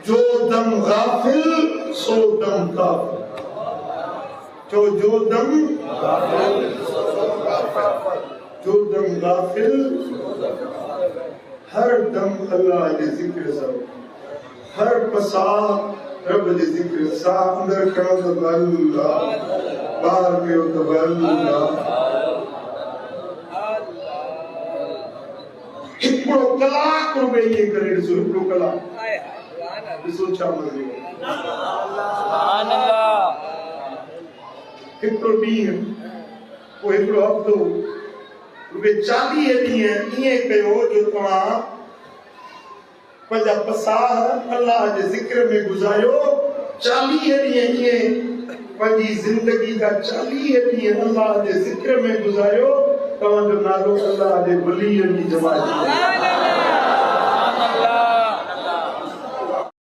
जो दम गाफिल सो दम काफिल, जो दम गाफिल, हर दम अल्लाह जे जिक्र सा, हर पसा रब जे जिक्र सा, अंदर करो तो अल्लाह, बाहर करो तो अल्लाह। हिकिड़ो कलाक रुपए ये करे ॾिसो, हिकिड़ो कलाक ॾिसो छा मज़ो। हिकिड़ो ॾींहुं पोइ हिकिड़ो हफ़्तो रुपए 40 ॾींहं ईअं कयो जो तव्हां पंहिंजा पसार अल्लाह जे ज़िक्र में गुज़ारियो। 40 ॾींहं ईअं पंहिंजी ज़िंदगी जा 40 ॾींहं अल्लाह जे ज़िक्र में गुज़ारियो। तव्हांजो नालो अल्लाह जे वलीअ जी जमात।